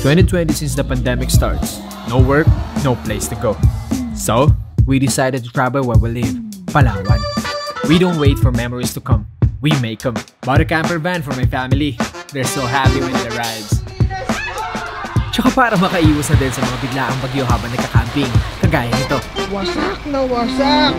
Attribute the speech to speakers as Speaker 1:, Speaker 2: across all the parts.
Speaker 1: 2020 since the pandemic starts. No work, no place to go. So, we decided to travel where we live, Palawan. We don't wait for memories to come. We make them. Bought a camper van for my family. They're so happy when it arrives. Tsaka para makaiwas na din sa mga biglaang bagyo habang nagka-camping, kagaya nito.
Speaker 2: Wasak na wasak!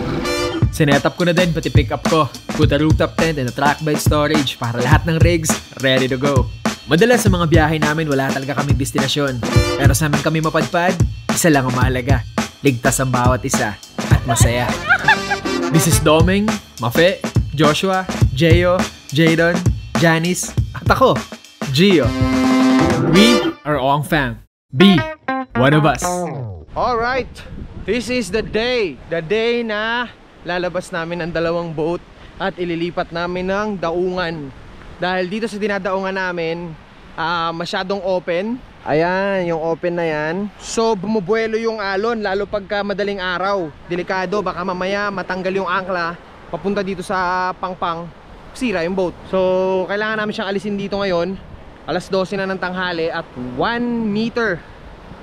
Speaker 1: Sinet up ko na din pati pick up ko. Put a rooftop tent and a track bed storage para lahat ng rigs ready to go. Madalas sa mga biyahe namin wala talaga kaming destinasyon. Pero sa amin kami mapadpad, isa lang ang mahalaga. Ligtas ang bawat isa at masaya. This is Doming, Mafe, Joshua, Jeyo, Jadon, Janice, at ako, Gio. We are Ong Fam. Be one of us.
Speaker 2: Alright, this is the day. The day na lalabas namin ang dalawang boat at ililipat namin ng daungan. Dahil dito sa dinadaungan namin, masyadong open. Ayan, yung open na yan. So, bumubuelo yung alon, lalo pagka madaling araw. Delikado, baka mamaya matanggal yung angkla. Papunta dito sa Pangpang, sira yung boat. So, kailangan namin siyang alisin dito ngayon. Alas 12 na ng tanghali at 1 meter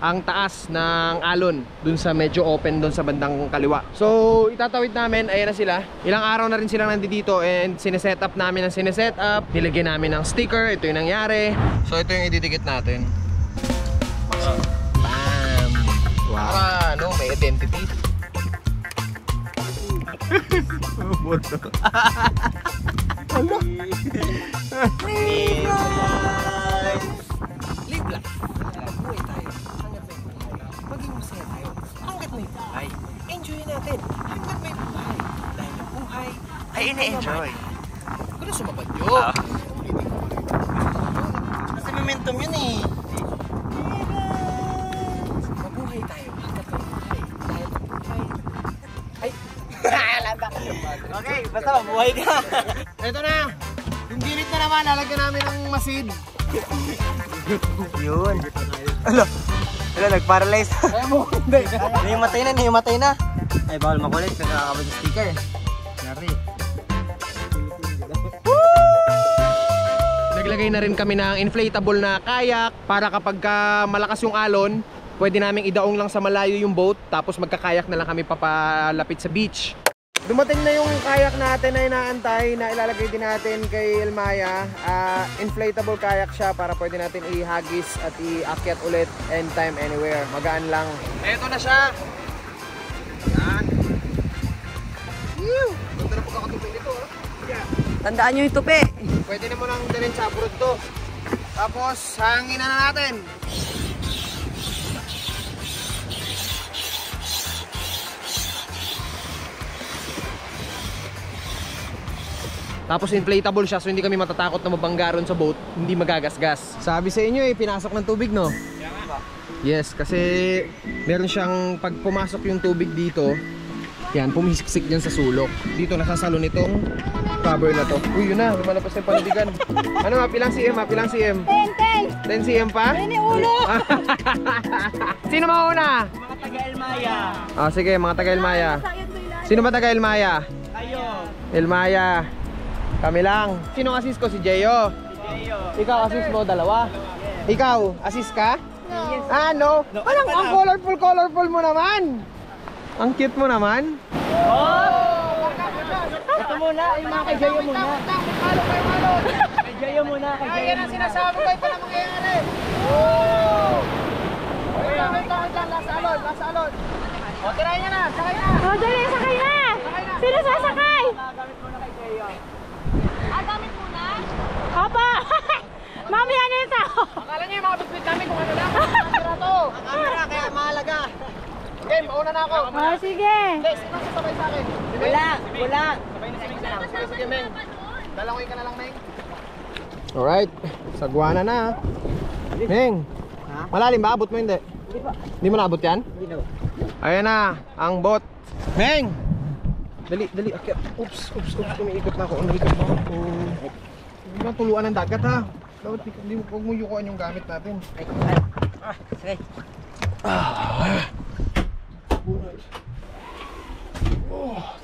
Speaker 2: ang taas ng alon dun sa medyo open dun sa bandang kaliwa. So itatawid namin, ayan na sila. Ilang araw na rin silang nandito and sineset up namin ang sineset up. Nilagyan namin ng sticker, ito yung nangyari. So ito yung ididikit natin. Bam! Wow. Para ano, may identity. Boto. Ano? Live lang. Buhay tayo. Maging masaya tayo. Hanggat may buhay, enjoy natin. Hanggat may buhay, dahil ang buhay ay ina-enjoy. Kung na sumabad yun. Kasi momentum yun eh. Mabuhay tayo. Hanggat may buhay, dahil ang buhay ay... Okay, basta mabuhay ka. Ito na. Yung gilid na naman, lalagyan namin ng masid. Yun. Ala. Wala, nag-paralyze. Ayaw mo, hindi. Nahimatay na. Ay, bawal makulit. Nagkakabag yung sticker. Yari. Naglagay na rin kami ng inflatable na kayak para kapag malakas yung alon, pwede naming idaong lang sa malayo yung boat, tapos magkakayak na lang kami papalapit sa beach. Dumating na yung kayak natin na inaantay na ilalagay din natin kay Elmaya. Inflatable kayak siya para pwede natin ihagis at iakyat ulit anytime, anywhere. Magaan lang. Eto na siya. Yan. Ganda na pagkakatupi nito. Yeah.
Speaker 3: Tandaan nyo yung tupi.
Speaker 2: Pwede na mo nang dalhin sa abroad to. Tapos hangin na natin. Tapos inflatable siya, so hindi kami matatakot na mabanggaron sa boat, hindi magagasgas. Sabi sa inyo eh, pinasok ng tubig, no? Yes, kasi meron siyang, pag pumasok yung tubig dito, yan, pumisiksik yan sa sulok. Dito nasasalon itong cover na to. Uy, yun na, lumalabas yung panudigan. Ano, mapilang cm, mapilang cm? 10 cm pa? Ay, ni ulo! Sino mauna?
Speaker 3: Mga taga-Elmaya.
Speaker 2: Sige, mga taga-Elmaya. Sino ba taga-Elmaya?
Speaker 3: Kayo.
Speaker 2: Elmaya. Kami lang. Sino assist ko? Si Jeyo.
Speaker 3: Jeyo.
Speaker 2: Ikaw assist mo, dalawa.
Speaker 3: Yes.
Speaker 2: Ikaw, assist ka?
Speaker 3: No. Yes.
Speaker 2: No? Parang ang colorful mo naman. Ang cute mo naman.
Speaker 3: Oh! Ito muna, yung mga kay Jeyo muna. Kay Jeyo muna, kay Jeyo muna.
Speaker 2: Yan ang sinasabi ko, ito na mangyayari. Oh! Wait lang, last alon. O, tirahin niya na, sakay na.
Speaker 4: O, dali, sakay na! Sino sasakay?
Speaker 3: Gamit muna kay Jeyo.
Speaker 4: Gamit muna? Opo! Mamaya na ito!
Speaker 2: Akala niyo yung mga biskuit namin kung ano lang. Ang camera to. Ang camera, kaya mahalaga. Game, mauna na ako.
Speaker 4: O, sige.
Speaker 2: Sino sasabay sa akin?
Speaker 3: Wala.
Speaker 2: Sabay na si Meng lang. Sige, Meng. Dalangoy ka na lang, Meng. Alright, sagwana na. Meng, malalim ba? Abot mo hindi?
Speaker 3: Hindi pa.
Speaker 2: Hindi mo naabot yan?
Speaker 3: Hindi na.
Speaker 2: Ayan na, ang boat. Meng! Dali, akyat. Oops, umiikot na ako. Umiikot na ako. Hindi na tuluan ng dagat, ha? Dapat huwag mo yukuan yung gamit natin.
Speaker 3: Ay, sige.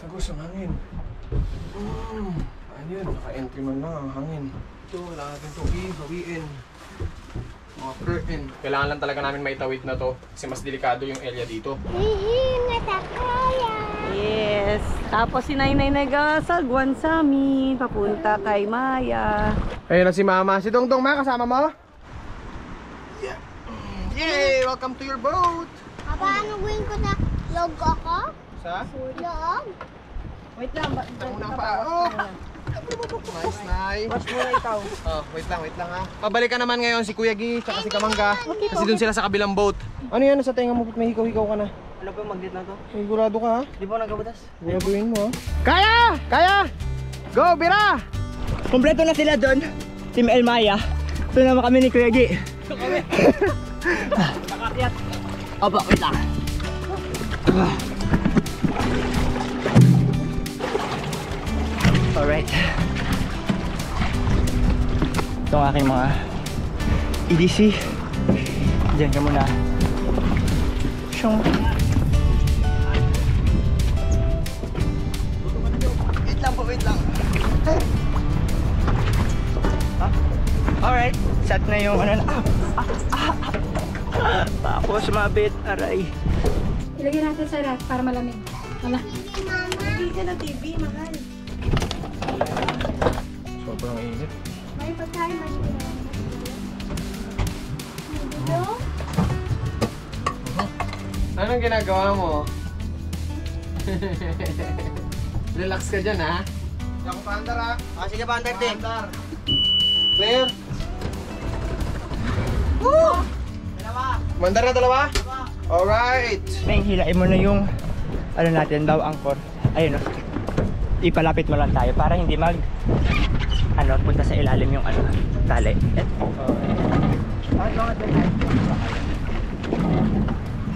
Speaker 2: Tagos ang hangin. Ayun, naka-entry man lang ang hangin. Ito, wala natin ito. Hawiin. mga curtain. Kailangan lang talaga namin maitawid na to kasi mas delikado yung area dito.
Speaker 3: Yes. Tapos si Nainay nagasagwan sa amin. Papunta kay Maya.
Speaker 2: Ayun na si Mama. Si Dongdong, Ma, kasama mo? Yeah. Yay! Welcome to your boat!
Speaker 5: Papa, ano gawin ko na log ako?
Speaker 2: Sa?
Speaker 5: Log?
Speaker 3: Wait lang.
Speaker 2: Unang pa. Oh! Nice, nice.
Speaker 3: Watch mo na ikaw.
Speaker 2: Oh, wait lang ha. Pabalik ka naman ngayon si Kuya Gi, tsaka si Kamangga. Kasi dun sila sa kabilang boat. Ano yan? Sa tenga mo, may hikaw-hikaw ka na.
Speaker 3: Ano ba magdit na to?
Speaker 2: Sigurado ka ha?
Speaker 3: Di ba nagabutas?
Speaker 2: Siguraduhin mo ha. Kaya! Kaya! Go, Bira!
Speaker 3: Kompleto na sila doon. Team El Maya. Ito naman kami ni Kuya Gi. Nakakyat. Opo, wait lang. Alright. Ito ang aking mga EDC. Diyan ka muna. Siyong. Wait lang po, wait lang. Alright, set na yung ano na. Tapos mabit, aray.
Speaker 4: Ilagay natin sa rack para malamig. Wala.
Speaker 3: Hindi ka ng TV, mahal.
Speaker 2: Sobrang init.
Speaker 4: May pagkain man
Speaker 2: Anong ginagawa mo? Relax ka dyan ha? Hindi ako paandar ha?
Speaker 3: Sige pa, Under din.
Speaker 2: Clear? Woo! Mandar na dalawa? Alright!
Speaker 3: May hilain mo na yung ano natin daw, angkor. Ayun o. Ipalapit mo lang tayo para hindi mag ano, punta sa ilalim yung ano, tali.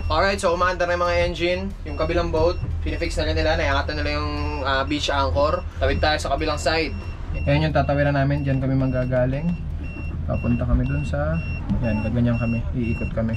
Speaker 2: Alright, so umaandar na yung mga engine. Yung kabilang boat, pinifix na rin nila. Naiangatan nila yung beach anchor. Tawid tayo sa kabilang side. Ayan yung tatawiran namin. Diyan kami manggagaling. Papunta kami dun sa... Yan, gaganyan kami. Iikot kami.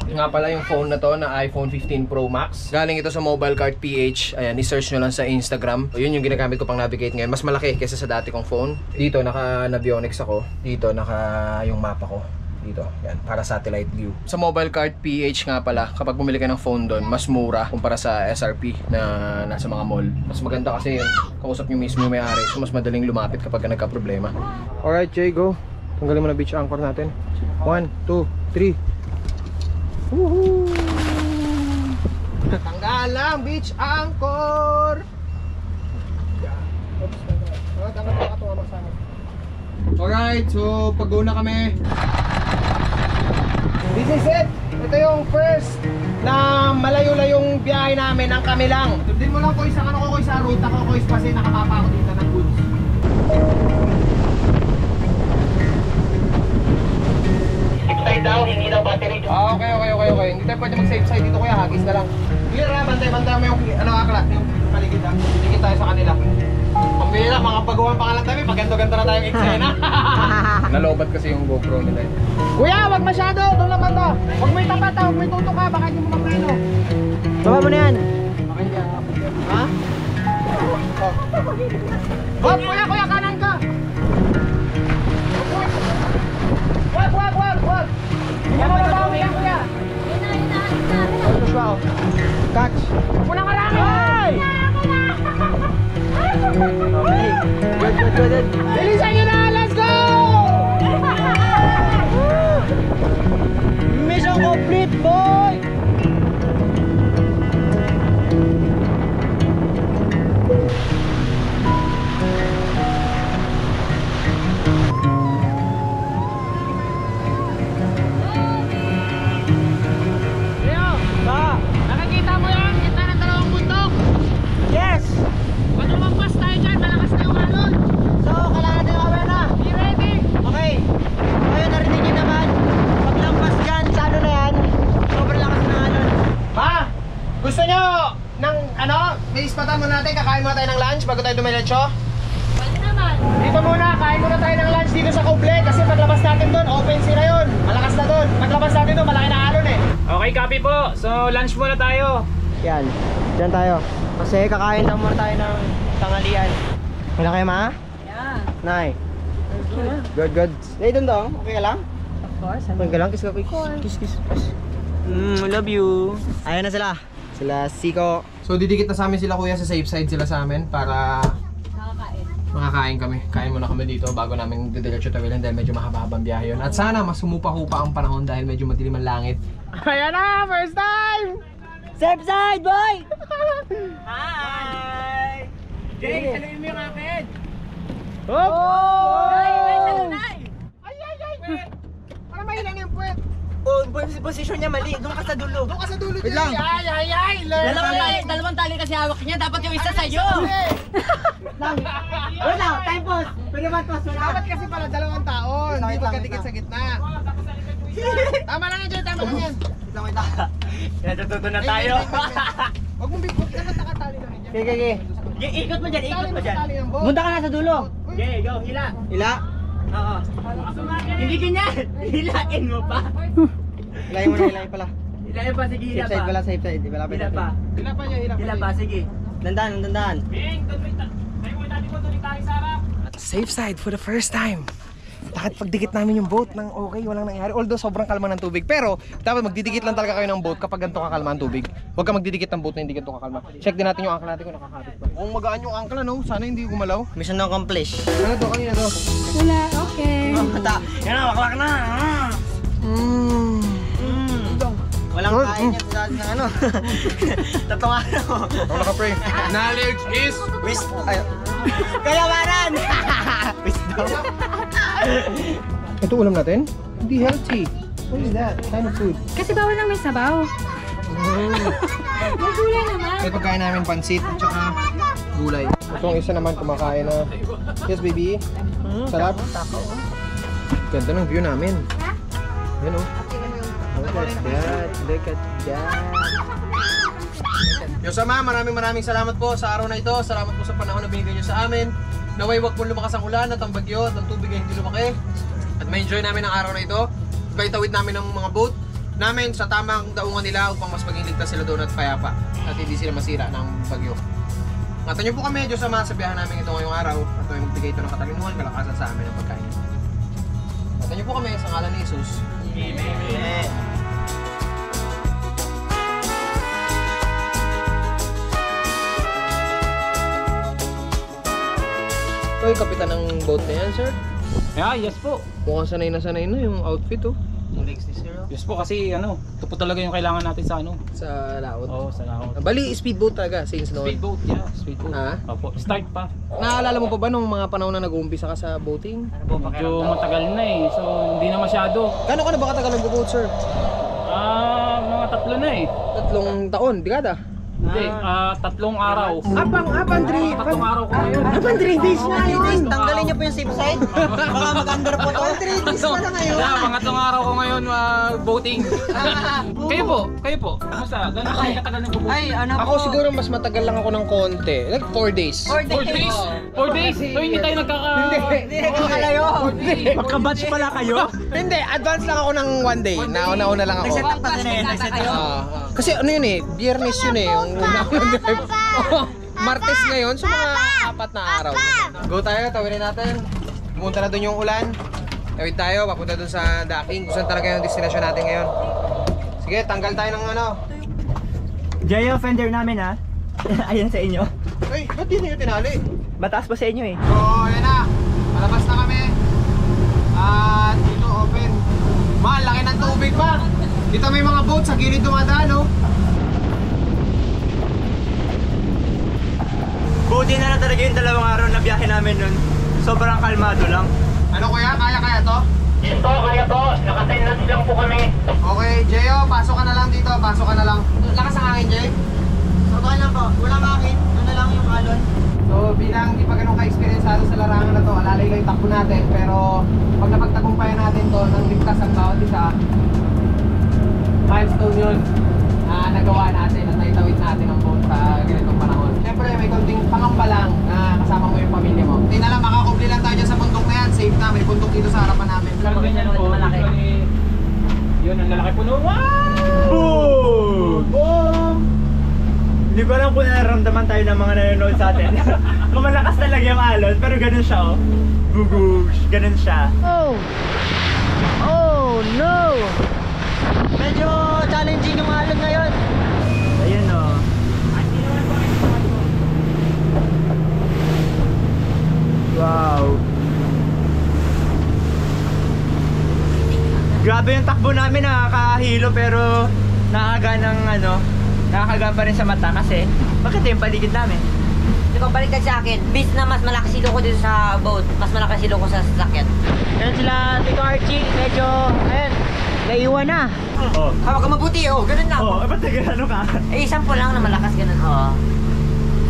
Speaker 2: Nga pala yung phone na to na iPhone 15 Pro Max. Galing ito sa Mobile Cart PH. Ayan, i-search nyo lang sa Instagram. Yun yung ginagamit ko pang navigate ngayon. Mas malaki kaysa sa dati kong phone. Dito, naka-Navionics ako. Dito, naka yung mapa ko. Dito, yan, para satellite view. Sa Mobile Cart PH nga pala, kapag bumili ka ng phone doon, mas mura kumpara sa SRP na nasa mga mall. Mas maganda kasi yun, kausap nyo mismo yung may-ari. So mas madaling lumapit kapag nagka-problema. Alright, Jay, go. Tanggalin mo na beach anchor natin. 1, 2, 3. Woohoo! Tanggal lang beach anchor! Oops, tanggal pa ito nga sana. Alright, so pag-go na kami. This is it! Ito yung first na malayo-layong biyahe namin ng kami lang. Sundin mo lang ko isang ano ko sa route ako kasi nakapapa ako dito ng goods. Side daw, hindi daw battery. Okay. Hindi tayo pwede mag-safe side dito kuya, hagis na lang. Clear ha, bantay mo yung ano aklat, yung paligid ha. Dikit tayo sa kanila. Pambira, mga pagawan pa nga lang tayo, pag-ganto-ganto na tayong eksena. Nalobat kasi yung GoPro nila. Kuya, wag masyado, doon naman to. Huwag mo itapat ha, huwag mo itutok ha, baka hindi mo mapreno.
Speaker 3: Baba mo na yan.
Speaker 2: Okay yan. Ha? Oh. Kuya, kanan ka. Wag. Yan mo na yan, kuya. Ito siya, oh. Catch. Punang karami! Ay!
Speaker 3: Okay. Good.
Speaker 2: Bilisan nyo na! Let's go!
Speaker 3: Mission complete, boy!
Speaker 2: Nakikita mo yan? Kita ng dalawang bundok.
Speaker 3: Yes!
Speaker 2: Pag lumampas tayo dyan, malakas na yung alon.
Speaker 3: So, kailangan natin aware na.
Speaker 2: Be ready!
Speaker 3: Okay. Ngayon, narinig nyo naman. Paglampas dyan, sa ano na yan, sobrang lakas ng alon.
Speaker 2: Ma! Gusto nyo ng ano? May ispatan mo natin, kakain muna tayo ng lunch bago tayo dumiretso?
Speaker 4: Pwede naman.
Speaker 2: Dito muna, kain muna tayo ng lunch dito sa Kuble kasi paglabas natin doon, open sea na yun. Malakas na doon. Paglabas natin doon, malaki na alon eh.
Speaker 1: Okay, copy po. So, lunch muna tayo.
Speaker 3: Yan. Dyan tayo. Kasi kakain lang muna tayo ng tanghalian. Wala kayo, ma?
Speaker 4: Yeah.
Speaker 3: Nay. Good. Nay, dun dong. Okay ka lang? Pagka lang, kiss ka. Kiss. Love you. Ayan na sila. Sila Siko.
Speaker 2: So didikit na sa amin sila kuya, sa safe side sila sa amin para makakain kami. Kain muna kami dito bago namin didiretso tawilan dahil medyo mahaba-habang biyahe yun. At sana mas humupa-hupa ang panahon dahil medyo madilim ang langit. Ayan na! First time!
Speaker 3: Safe side, boy! Hi! Jay, saluhin mo yung akin!
Speaker 2: Hop!
Speaker 3: Ay!
Speaker 2: Para mahilan yung puwet!
Speaker 3: Oh, position niya mali. Doon ka sa dulo.
Speaker 2: Doon ka sa dulo,
Speaker 3: Wait
Speaker 2: Jay!
Speaker 3: lang.
Speaker 2: Ay!
Speaker 3: Dalawang tali kasi hawak niya. Dapat yung isa sa'yo. Wait lang, time pause. Pwede ba pause?
Speaker 2: Dapat kasi pala 2 taon, hindi magkadikit sa gitna. Tama lang yan, Jay, tama lang yan.
Speaker 3: Wait lang. Natututo na tayo.
Speaker 2: Huwag mong bigpot, dapat nakatali lang yan.
Speaker 3: Okay. Ikot mo dyan, ikot mo dyan.
Speaker 2: Tali ng boat.
Speaker 3: Punta ka na sa dulo. Okay, go, hila. Hila? Oo. Hindi ganyan. Hilain mo pa.
Speaker 2: Hilahin mo na, hilahin pala.
Speaker 3: Hilain pa, sige, hila pa.
Speaker 2: Safe side pala, safe side.
Speaker 3: Hila pa.
Speaker 2: Hila pa niya, hila pa.
Speaker 3: Hila pa, sige. Dandan.
Speaker 2: Safe side for the first time. Bakit pagdikit namin yung boat ng okay, walang nangyari. Although sobrang kalma ng tubig. Pero dapat magdidikit lang talaga kayo ng boat kapag ganito kakalma ang tubig. Huwag ka magdidikit ng boat na hindi ganito kakalma. Check din natin yung angkla natin kung nakakabit pa. Kung magaan yung angkla, no? Sana hindi gumalaw.
Speaker 3: Mission accomplished.
Speaker 2: Ano to? Kanina to?
Speaker 4: Wala, okay.
Speaker 3: Mata. Yan na, maklak na. Walang kain yan sa atin ng ano. Tatlong araw.
Speaker 2: Ako naka-pray. Knowledge is
Speaker 3: Kayawanan! Wisdom.
Speaker 2: Ito ulam natin? Hindi healthy. What is that? Kind of food?
Speaker 4: Kasi bawal lang may sabaw. May gulay naman.
Speaker 2: May pagkain namin pansit at saka gulay. Itong isa naman kumakain na. Yes, baby. Sarap. Ganda ng view namin. Yan oh. Look at that. Look at that. Yosama, maraming salamat po sa araw na ito. Salamat po sa panahon na binigay nyo sa amin. Naway wag po lumakas ang ulan at ang bagyo at ang tubig ay hindi lumaki. At ma-enjoy namin ang araw na ito. Tawid namin ng mga boat namin sa tamang daungan nila upang mas maging ligtas sila doon at payapa. At hindi sila masira ng bagyo. Ngatan nyo po kami, Diyosama, sa biyahe namin ito ngayong araw. At may magbigay ito ng katalinuhan, kalakasan sa amin ng pagkain. Ngatan nyo po kami sa ngalan ni Jesus. Amen. Ito yung kapitan ng boat na yan, sir?
Speaker 6: Yeah, yes po.
Speaker 2: Mukhang sanay na yung outfit, oh.
Speaker 6: Yes po kasi ano, ito po talaga yung kailangan natin sa ano.
Speaker 2: Sa laot.
Speaker 6: Oo, sa laot.
Speaker 2: Bali, speedboat talaga, since noon.
Speaker 6: Speedboat, yeah, speedboat.
Speaker 2: Ha?
Speaker 6: Opo, start pa.
Speaker 2: Naalala mo pa ba nung mga panahon na nag-uumpisa ka sa boating?
Speaker 6: Medyo matagal na eh, so hindi na masyado.
Speaker 2: Gano'n ka na ba katagal nag-boat, sir?
Speaker 6: Mga 3 na eh.
Speaker 2: 3 taon, dekada?
Speaker 6: Hindi, 3 araw.
Speaker 2: Abang 3.
Speaker 6: 3 araw ko ngayon.
Speaker 2: Abang 3 days na ngayon.
Speaker 3: Tanggalin niyo po yung safe side. Baka mag-under po to.
Speaker 2: 3 days na ngayon.
Speaker 6: Wala, pangatlong araw ko ngayon boating. Kayo po. Kamusta? Gano'n kayo katagal nag-boating?
Speaker 3: Ay, ano
Speaker 2: Ako siguro mas matagal lang ako ng konti. Like 4 days.
Speaker 6: 4 days? 4 days? So hindi tayo
Speaker 3: Hindi nakakalayo.
Speaker 6: Magka-batch pala kayo?
Speaker 2: Hindi, advance lang ako ng 1 day. Nauna lang ako.
Speaker 3: Nag-set up pa din eh. Nag-set up.
Speaker 2: Kasi ano yun eh, Biyernes yun eh, yung una ako nag-drive. Martes ngayon, so mga 4 na araw. Go tayo, tawirin natin. Pumunta na dun yung ulan. Tawid tayo, papunta dun sa docking. Kung saan talaga yung destination natin ngayon. Sige, tanggal tayo ng ano.
Speaker 3: Jay, offender namin ha. Ayan sa inyo.
Speaker 2: Ay, ba't di nyo tinali?
Speaker 3: Mataas pa sa inyo eh.
Speaker 2: So, ayan na. Palabas na kami. At dito open. Laki ng tubig pa. Dito may mga boat sa gilid dumadaan, no?
Speaker 3: Buti na lang talaga yung 2 araw na biyahe namin nun. Sobrang kalmado lang.
Speaker 2: Ano kuya? Kaya to?
Speaker 3: Yes po, kaya po. Nakatenant lang po kami.
Speaker 2: Okay, Jeyo, pasok ka na lang dito. Pasok ka na lang. Lakas ang hangin, Jay.
Speaker 3: Okay lang po. Walang akin. Ano lang yung alon.
Speaker 2: So, bilang di pa ganun ka-experienceado sa larangan na to, alalay lang yung takbo natin. Pero, pag napagtagumpayan natin to, nang ligtas ang bawat isa, milestone yun na nagawa natin, na naitawid natin ang boat sa ganitong panahon. Siyempre, may konting pangamba lang na kasama mo yung pamilya mo. Hindi na lang, makakubli lang tayo dyan sa bundok na yan. Safe na, may bundok dito sa harapan namin.
Speaker 6: Ganyan po. Yun, ang lalaki puno.
Speaker 3: Boom! Boom! Hindi ko alam kung nararamdaman tayo ng mga nanonood sa atin. Kung malakas talaga yung alon, pero ganun siya oh. Gugush, ganun siya. Oh! Oh no! Grabe yung takbo namin, nakakahilo pero nakakagaan pa rin sa mata kasi maganda yung paligid namin.
Speaker 7: Hindi ko baliktad sa akin. Bis na mas malaki silo ko dito sa boat. Mas malaki silo ko sa sasakyan.
Speaker 3: Yan sila, Tito Archie, medyo, naiwan na. Oh.
Speaker 7: Hawak ka mabuti, ganun lang.
Speaker 3: Ba't nagano ka?
Speaker 7: Sample lang na malakas ganun.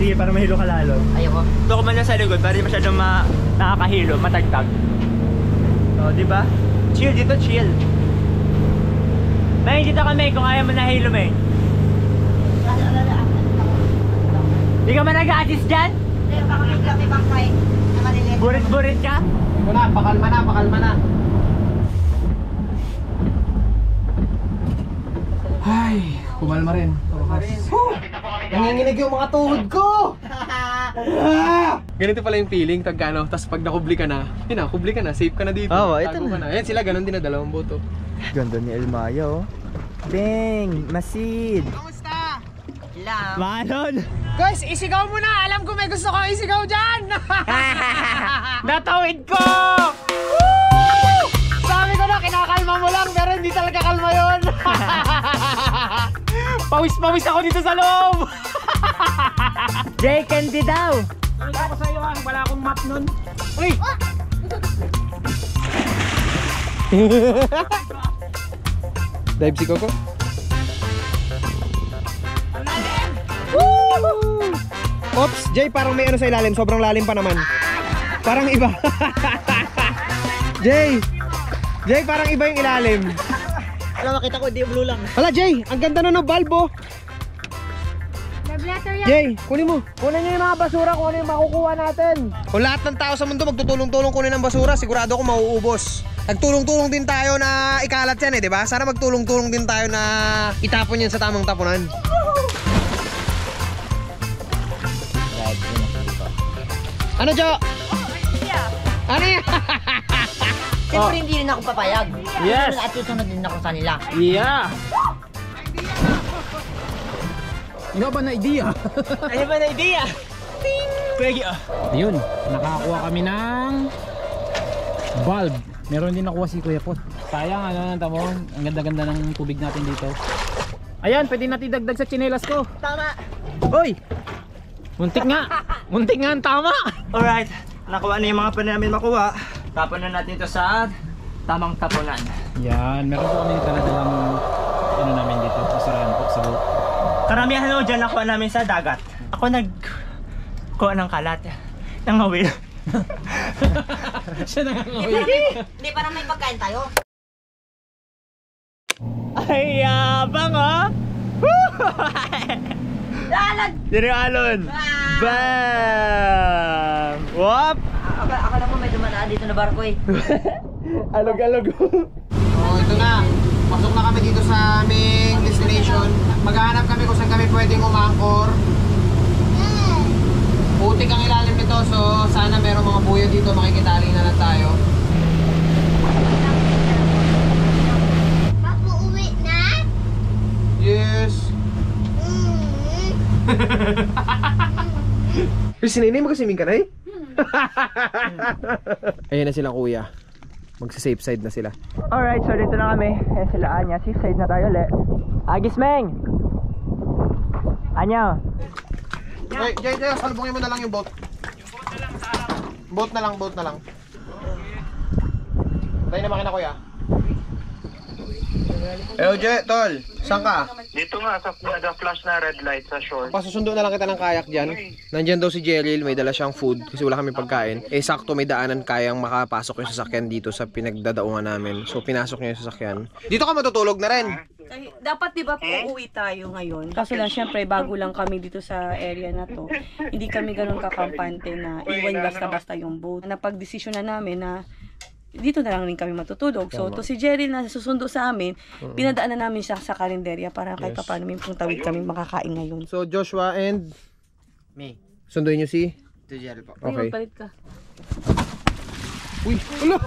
Speaker 3: Sige, para mahilo ka lalo.
Speaker 7: Ayoko.
Speaker 3: Ito ko man lang sa likod, para di masyadong nakakahilo, matagtag. Di ba? Chill dito, chill. May dito kami kung ayaw mo na hilo, may. Di ka man nag-a-assist dyan?
Speaker 7: Hindi, baka may bangkay na maliliit.
Speaker 3: Burit-burit ka?
Speaker 2: Pakalma na. Ay, kumalma rin. Nanginginig yung mga tuhod ko! Ganito pala yung feeling, tapos pag nakubli ka na, kubli ka na, safe ka na dito.
Speaker 3: Ito
Speaker 2: na. Ayan sila, ganun din na dalawang boto.
Speaker 3: Ganda ni Elmaya, Bang! Masid!
Speaker 2: Kamusta?
Speaker 7: Lang.
Speaker 3: Manon!
Speaker 2: Guys, isigaw mo na! Alam ko may gusto kang isigaw dyan!
Speaker 3: Natawid ko!
Speaker 2: Sabi ko na, kinakalma mo lang, pero hindi talaga kalma yun!
Speaker 3: Pawis-pawis ako dito sa loob! Jay Candy daw!
Speaker 6: Ano ko sa'yo wala akong map nun.
Speaker 2: Uy! Dive si Coco? Oops, Jay, parang may ano sa ilalim, sobrang lalim pa naman. Parang iba. Jay, parang iba yung ilalim.
Speaker 3: Alam, makita ko, di blue lang.
Speaker 2: Hala, Jay, ang ganda na ng bulbo.
Speaker 4: Love letter yan.
Speaker 2: Jay, kunin mo. Kunin niyo yung mga basura kung ano yung makukuha natin. Kung lahat ng tao sa mundo magtutulong-tulong kunin ng basura, sigurado ko mauubos. Nagtulong-tulong din tayo na ikalat yan di ba? Sana magtulong-tulong din tayo na itapon yan sa tamang tapunan. Ano, Jo? Ano yan?
Speaker 7: Siyempre hindi rin ako papayag.
Speaker 3: Yes.
Speaker 7: At susunod din ako sa nila.
Speaker 3: Yeah!
Speaker 6: Ano ba na idea?
Speaker 3: Ano ba na idea? Pwede
Speaker 6: Ayun, nakakuha kami ng bulb. Meron din nakuha si Kuya Pot. Sayang tamo, ang ganda-ganda ng tubig natin dito. Ayan, pwede natin dagdag sa tsinelas ko.
Speaker 3: Tama!
Speaker 6: Hoy! Muntik nga ang tama!
Speaker 3: Alright, nakuha na yung mga pwede namin makuha. Tapon na natin ito sa tamang tapunan.
Speaker 6: Yan, meron po kami talagang namin dito, masarahan po sa buhok.
Speaker 3: Karamihan dyan nakuha namin sa dagat. Ako nagkuha ng kalat. Ng awil.
Speaker 6: Siya nangangawin.
Speaker 7: Hindi, parang may pagkain tayo.
Speaker 3: Ay, yabang
Speaker 7: Lalag!
Speaker 3: Yan yung alon. Bam! Wop!
Speaker 7: Akala mo may dumadaan dito na barko
Speaker 3: Alog-alog.
Speaker 2: Ito na. Pasok na kami dito sa aming destination. Maghahanap kami kung saan kami pwedeng umangkor. Putik ang ilalim nito, so sana merong mga buya dito, makikitali na lang tayo.
Speaker 5: Papu, uwi na?
Speaker 2: Yes. Sinay, magkasiming ka na eh? Ayan na sila kuya. Magsa-safe side na sila.
Speaker 3: Alright, so dito na kami. Ayan sila Anya. Safe side na tayo ulit. Agis Meng! Anya!
Speaker 2: Jay, salubungin mo na lang yung boat. Boat na lang. Tayo na makina kuya. Jay, tol. Saan ka?
Speaker 8: Dito nga sa flash na red light sa shore.
Speaker 2: Pasusundo na lang kita ng kayak dyan. Nandyan daw si Jerril, may dala siyang food kasi wala kami pagkain. Sakto may daanan kayang makapasok yung sasakyan dito sa pinagdadaungan namin. So pinasok niya yung sasakyan. Dito ka matutulog na rin.
Speaker 9: Dapat di ba uuwi tayo ngayon? Kaso lang syempre bago lang kami dito sa area na to. Hindi kami ganun kakampante na iwan basta-basta yung boat. Napag-desisyon na namin na dito na lang rin kami matutulog. So, to si Jerry na susundo sa amin, pinadaan na namin siya sa karinderya para kahit paano may tawid kami makakain ngayon.
Speaker 2: So, Joshua and
Speaker 3: Me.
Speaker 2: sunduin niyo si
Speaker 3: Jerry po.
Speaker 2: Okay.
Speaker 9: Magpalit ka.
Speaker 2: Uy, ulo!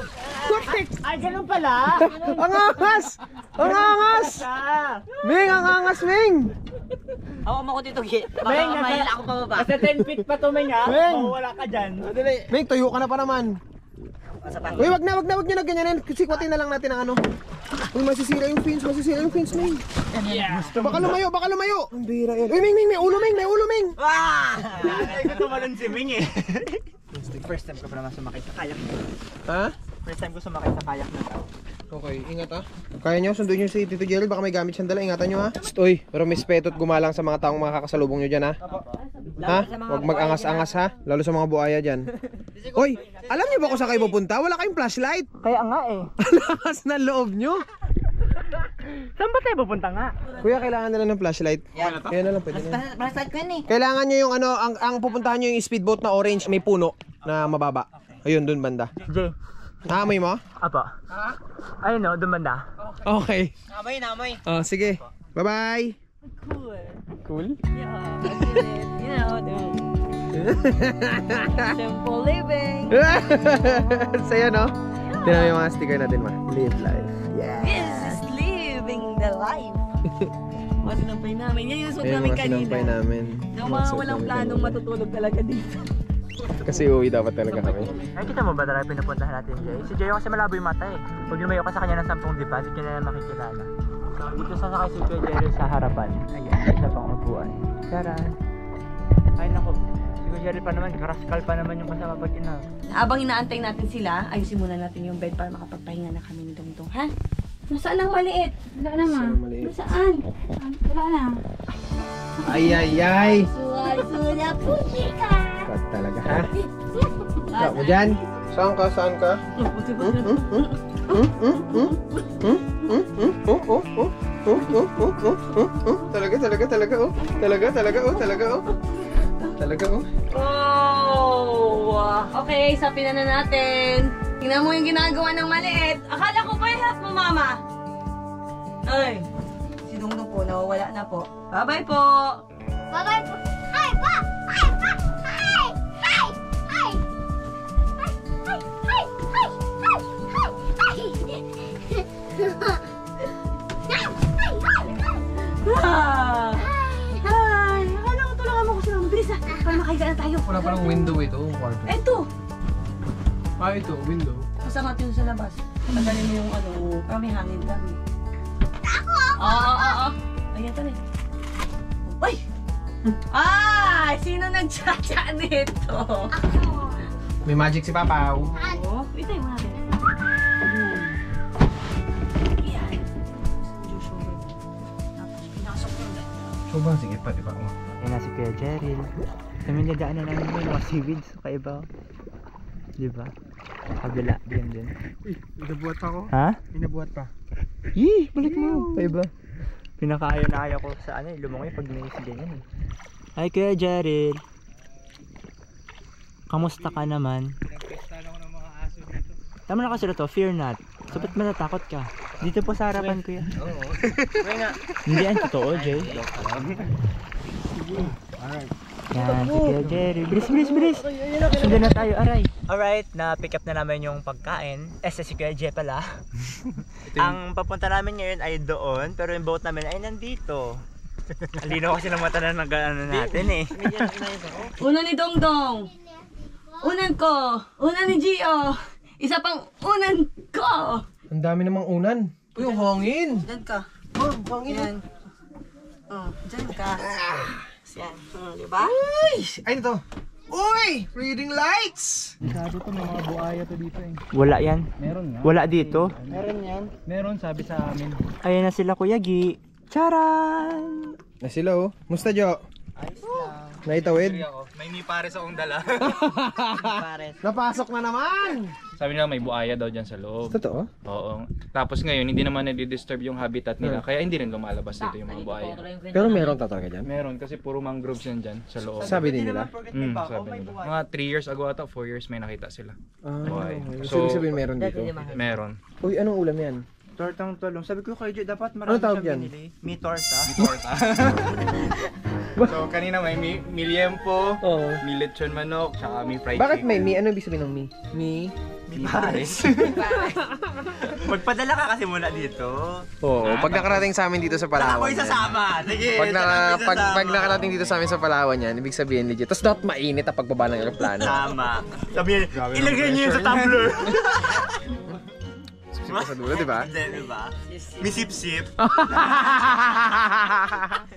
Speaker 3: Ay, ganun pala!
Speaker 2: Ang angas! Ang angas! Ming, ang angas, Ming!
Speaker 7: Hawa mo ko dito,
Speaker 3: Meng,
Speaker 7: mahila ako pababa.
Speaker 3: Kasi 10 feet pa to, Meng, ha?
Speaker 2: Meng!
Speaker 3: Mawawala ka dyan.
Speaker 2: Ming, tuyo ka na pa naman. Uy, wag niyo na ganyanin. Sikwatin na lang natin ang ano. Uy, masisira yung fins, Ming. Baka lumayo. Ang bira yan. Uy, Ming, may ulo, Ming.
Speaker 3: Ay, ko tumalon si Ming eh. First time ko pa naman sumakay sa kayak.
Speaker 2: Ha?
Speaker 3: First time ko sumakay sa kayak na tao.
Speaker 2: Okay, ingat ha. Kaya nyo, sunduin nyo si Tito Gerald, baka may gamit siyang dala, ingatan nyo ha. Uy, pero respeto at gumalang sa mga taong makakasalubong nyo dyan ha. Ha? Huwag mag-angas-angas ha, lalo sa mga buhaya dyan. Uy, alam nyo ba kung saan kayo pupunta? Wala kayong flashlight.
Speaker 3: Kaya nga eh.
Speaker 2: Lakas na loob nyo.
Speaker 3: Saan ba tayo pupunta nga?
Speaker 2: Kuya, kailangan nila ng flashlight. Yan na lang, pwede na.
Speaker 7: Flashlight ko yun eh.
Speaker 2: Kailangan nyo yung ano, ang pupuntahan nyo yung speedboat na orange, may puno na mababa. Ayun, dun banda.
Speaker 3: Jay.
Speaker 2: Naamoy mo?
Speaker 3: Apo. Ayun no, dumanda.
Speaker 2: Okay.
Speaker 7: Namoy.
Speaker 2: Oh, sige. Bye-bye.
Speaker 3: Cool?
Speaker 9: Yeah, I did it. You know, simple living.
Speaker 2: Sa'yo, no? Tingnan mo yung mga sticker natin, ma. Live life. Yeah.
Speaker 9: This is living the life. Mga sinampay namin. Yan yung suot
Speaker 2: Ayan,
Speaker 9: namin
Speaker 2: mga sinampay
Speaker 9: kanina.
Speaker 2: namin.
Speaker 9: Yung mga walang planong matutulog talaga dito.
Speaker 2: Kasi uwi dapat talaga kami.
Speaker 3: Ay, kita mo ba talaga pinupuntahan natin Jay? Si Jay kasi malabo yung mata eh. Pag lumayo ka sa kanya ng 10 dipa, di ka na makikilala. Dito sasakay si Kuya Jerry sa harapan. Ayan, isa pang upuan. Charan. Ay nako, si Kuya Jerry pa naman, karaskal pa naman yung kasama pag ina.
Speaker 9: Habang inaantay natin sila, ayusin muna natin yung bed para makapagpahinga na kami ni Dongdong, ha? Nasaan ang maliit?
Speaker 4: Wala na, ma.
Speaker 9: Nasaan?
Speaker 4: Wala na.
Speaker 2: Ay.
Speaker 5: Suwa-suwa po ka.
Speaker 2: Kat talaga, ha? Ikaw mo dyan? Saan ka? Talaga, oh.
Speaker 9: Oh! Okay, sapin na natin. Tingnan mo yung ginagawa ng maliit. Akala ko pa help mo, mama. Ay, si Dongdong po, nawawala na po. Bye-bye po!
Speaker 5: Bye-bye po. Hi, pa! Hi, pa! Hi! Hi! Hi! Hi! Hi! Hi!
Speaker 9: Ah! Hi! Akala ko tulungan mo ko sila. Mabilis na, para makahiga na tayo.
Speaker 2: Wala palang window ito, kwarto.
Speaker 9: Eto!
Speaker 2: Ito, window.
Speaker 9: Kasangat yun sa labas. Tagalin mo yung ano, parang may hangin lang. Oo. Ayan to rin. Uy! Ah! Sino nag-cha-cha nito?
Speaker 2: May magic si Papa.
Speaker 9: Oo. Itay mo natin. Yan. Tapos pinasok mo ulit.
Speaker 2: So ba? Sige pa, diba?
Speaker 3: Yan na si Kuya Jerry. Kami nagdaanan namin yung mga seaweeds sa kaiba. Diba? Kabila, din.
Speaker 2: Uy, inabuhat pa ako.
Speaker 3: Ha?
Speaker 2: Inabuhat pa.
Speaker 3: Yee! Balik mo! Kaiba. Pinakaayo ko sa ano, lumangoy pag naisip ganyan eh. Hi Kuya Jerry. Kamusta ka naman?
Speaker 2: Pinagpestahan ako ng mga aso dito.
Speaker 3: Tama na kasi na to, fear not. So ba't matatakot ka? Dito po sa harapan Kuya.
Speaker 2: Oo. Kaya nga.
Speaker 3: Hindi yan totoo, Jay.
Speaker 2: Alright.
Speaker 3: Yan, si Kuya Jerry. Bilis! Sundan na tayo, aray. Alright, na-pick up na namin yung pagkain. Si Kuya Jay pala. Ang papunta namin ngayon ay doon, pero yung boat namin ay nandito. Alino kasi ng mata na nag-ano natin eh.
Speaker 9: Una ni Dongdong. Unan ko. Unan ni Gio. Isa pang unan ko.
Speaker 2: Ang dami namang unan. Uy, yung hangin.
Speaker 9: Diyan ka.
Speaker 2: Hangin.
Speaker 9: Yan. Diyan ka. Yan. Diba?
Speaker 2: Ay, ito. Uy! Reading lights!
Speaker 6: Sabi to, may mga buhaya to dito eh.
Speaker 3: Wala yan.
Speaker 6: Meron nga.
Speaker 3: Wala dito.
Speaker 2: Meron yan.
Speaker 6: Meron, sabi sa amin.
Speaker 3: Ayan na sila Kuya Gi. Charan!
Speaker 2: Na sila, oh. Musta, Jo?
Speaker 3: Ayos lang.
Speaker 2: Naitawid?
Speaker 6: May ni pares akong dala.
Speaker 2: Napasok na naman!
Speaker 6: Sabi nila may buhaya daw dyan sa loob.
Speaker 2: Totoo?
Speaker 6: Oo. Tapos ngayon, hindi naman nadi-disturb yung habitat nila. Kaya hindi rin lumalabas dito yung mga buhaya.
Speaker 2: Pero meron talaga dyan?
Speaker 6: Meron kasi puro mangroves yan dyan sa loob.
Speaker 2: Sabi din nila?
Speaker 6: Sabi nila. Mga 3 years ago ata, 4 years may nakita sila. Buhaya.
Speaker 2: So, ibig sabihin meron dito?
Speaker 6: Meron.
Speaker 2: Uy, anong ulam yan?
Speaker 3: Tortang talong. Sabi ko kay Joy, dapat marami
Speaker 2: tawag
Speaker 3: siyang
Speaker 2: yan?
Speaker 3: binili. Mi torta.
Speaker 6: So kanina may miliempo,
Speaker 2: Oo.
Speaker 6: mi lechon manok, tsaka mi fried
Speaker 2: Bakit
Speaker 6: chicken.
Speaker 2: may mi? Ano ibig sabihin ng mi? Mi?
Speaker 3: Mi pares. Magpadala ka kasi muna dito.
Speaker 2: Oo, pag nakarating sa amin dito sa Palawan.
Speaker 3: Ako'y sasama. Sige.
Speaker 2: Pag nakarating dito sa amin sa Palawan yan, ibig sabihin legit. Tapos dapat mainit ang pagbaba ng aeroplano.
Speaker 3: Tama. Sabi niya, ilagay niyo yun sa tumbler.
Speaker 2: sip-sip ka sa dulo, di ba?
Speaker 3: Hindi, diba? May sip-sip.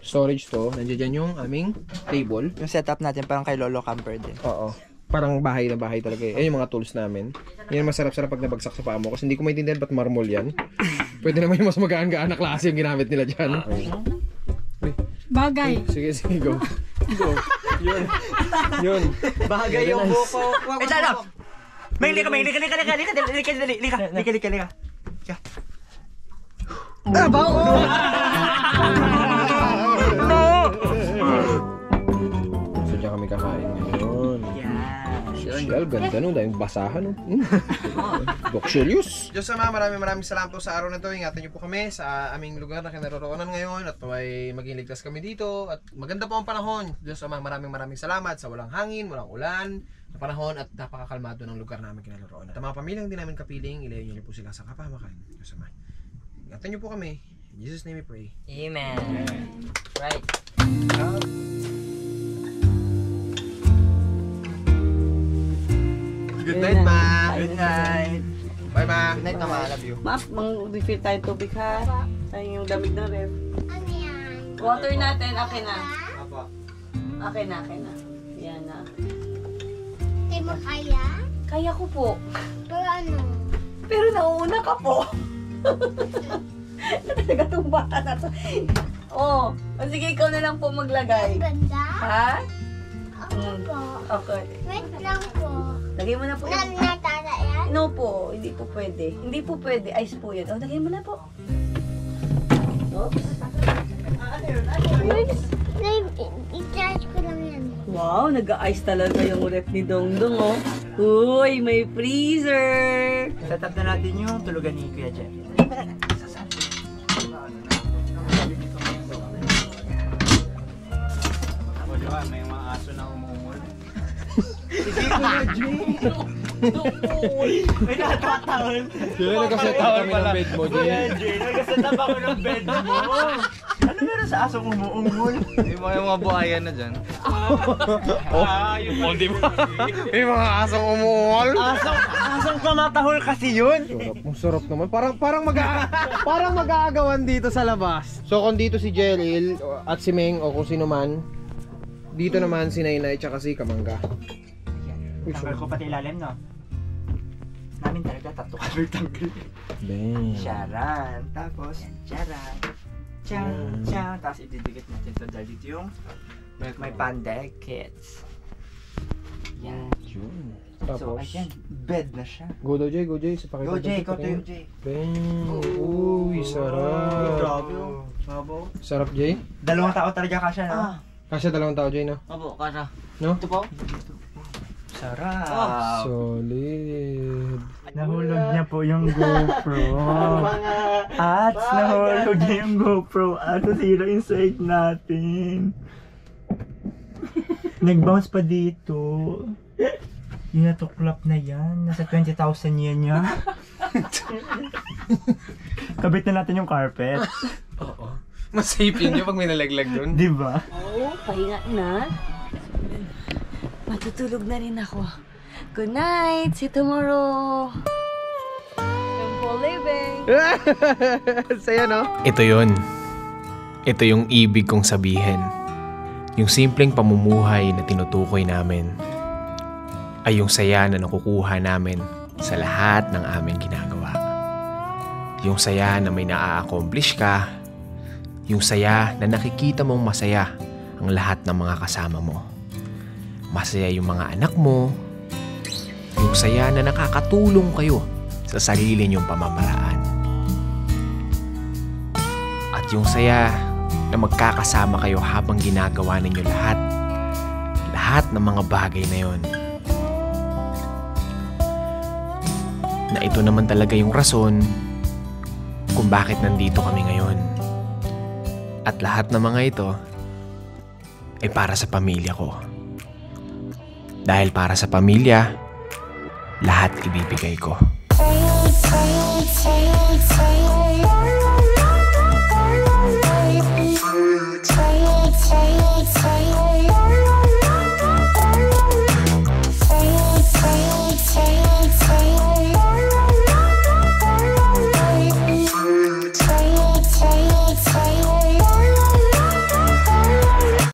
Speaker 2: Storage to. Nandiyan dyan yung aming table.
Speaker 3: Yung setup natin parang kay Lolo Camper din.
Speaker 2: Oo. Parang bahay na bahay talaga eh. Ayun yung mga tools namin. Yan masarap-sarap pag nabagsak sa paa mo. Kasi hindi ko maintindihan ba't marmol yan. Pwede naman yung mas magaan-gaan na klase yung ginamit nila dyan.
Speaker 4: Bagay.
Speaker 2: Sige, go. Go. Yun.
Speaker 3: Bagay yung buko. Eh, tala! May lika.
Speaker 2: So dyan kami kakain ngayon. Social, ganda nun. Dahil basahan. Luxurious. Diyos Ama, maraming salamat po sa araw na to. Ingatan niyo po kami sa aming lugar na kinaroroonan ngayon at may maging ligtas kami dito. At maganda po ang panahon. Diyos Ama, maraming salamat sa walang hangin, walang ulan na panahon at napakakalmado ng lugar namin kinaroroonan. At mga pamilyang hindi namin kapiling, ilayo niyo po sila sa kapahamakan. Diyos Ama, ingatan niyo po kami. In Jesus' name we pray.
Speaker 7: Amen. Right.
Speaker 2: Good night, Ma.
Speaker 3: Good night.
Speaker 2: Bye, Ma.
Speaker 3: Good night, Mama. I love you.
Speaker 9: Ma, mang-refill tayo tubig ha. Sayang yung damit ng ref.
Speaker 5: Ano yan?
Speaker 9: Water natin, akin na.
Speaker 2: Apa.
Speaker 9: Akin na. Yan na.
Speaker 5: Hindi mo kaya?
Speaker 9: Kaya ko po.
Speaker 5: Pero ano?
Speaker 9: Pero nauuna ka po. Talaga itong bata na to. Oh, sige ikaw na lang po maglagay.
Speaker 5: Ganda?
Speaker 9: Ha?
Speaker 5: Ako po.
Speaker 9: Okay.
Speaker 5: Wait lang po.
Speaker 9: Lagay mo na po.
Speaker 5: Natata yan?
Speaker 9: No po, hindi po pwede. Hindi po pwede. Ice po yan. Oh, lagay mo na po. Oops.
Speaker 5: I-charge ko lang yan.
Speaker 9: Wow, nag-ice talaga yung ref ni Dongdong, oh. Uy, may freezer.
Speaker 3: Setup na natin yung tulugan ni Kuya Jeff.
Speaker 6: Ako diba, may mga aso na umungol.
Speaker 3: Sige, Kuya Jeff. May nakataon.
Speaker 2: Sila nagkaset up kami ng bed mo,
Speaker 3: Kuya
Speaker 2: Jay.
Speaker 3: Jeff, nagkaset up ako ng bed mo. Ano meron sa asong umuungol?
Speaker 6: Yung mga buhayan na dyan. Yung di ba?
Speaker 2: May mga asong umuungol.
Speaker 3: Asong pamatahol kasi yun.
Speaker 2: Sarap naman. Parang mag-aagawan dito sa labas. So kung dito si Jelil at si Meng o kung sino man, dito naman si Nainay tsaka si Kamangga.
Speaker 3: Tanggal ko pati ilalim, no? Namin talaga tatlo tanggal.
Speaker 2: Bang.
Speaker 3: Charan. Tapos, charan. Chan. Tapos ididikit natin ito dahil dito yung may pandekits. Yan.
Speaker 2: Yun.
Speaker 3: So,
Speaker 2: Tapos,
Speaker 3: ayan. Bed na siya.
Speaker 2: go daw Jay, go Jay.
Speaker 3: Go, Jay. Go to you, Jay.
Speaker 2: Bang. Uy, sarap.
Speaker 3: Grabe, oh. Sabo.
Speaker 2: Sarap Jay.
Speaker 3: Dalawang tao talaga kasya, no?
Speaker 2: Kasi 2 tao Jay, no?
Speaker 7: Opo, kasa.
Speaker 2: No?
Speaker 7: Ito po.
Speaker 3: Sarap.
Speaker 2: Solid.
Speaker 3: Nahulog niya po yung GoPro. At nahulog niya yung GoPro at nasira yung site natin. Nag-bounce pa dito. Yung natuklap na yan. Nasa 20,000 yan niya. Kabit na natin yung carpet.
Speaker 2: Oo. Mas safe yun yung pag may nalaglag dun.
Speaker 3: Diba?
Speaker 9: Oo, pahinga na. Matutulog na rin ako. Good night! See you tomorrow! Simple living!
Speaker 2: Saya, no?
Speaker 1: Ito yun. Ito yung ibig kong sabihin. Yung simpleng pamumuhay na tinutukoy namin ay yung saya na nakukuha namin sa lahat ng aming ginagawa. Yung saya na may naa-accomplish ka. Yung saya na nakikita mong masaya ang lahat ng mga kasama mo. Masaya yung mga anak mo. Yung saya na nakakatulong kayo sa sarili niyong pamamaraan. At yung saya na magkakasama kayo habang ginagawa ninyo lahat ng mga bagay na yon. Na ito naman talaga yung rason kung bakit nandito kami ngayon. At lahat ng mga ito ay para sa pamilya ko. Dahil para sa pamilya, lahat ibibigay ko.
Speaker 5: Take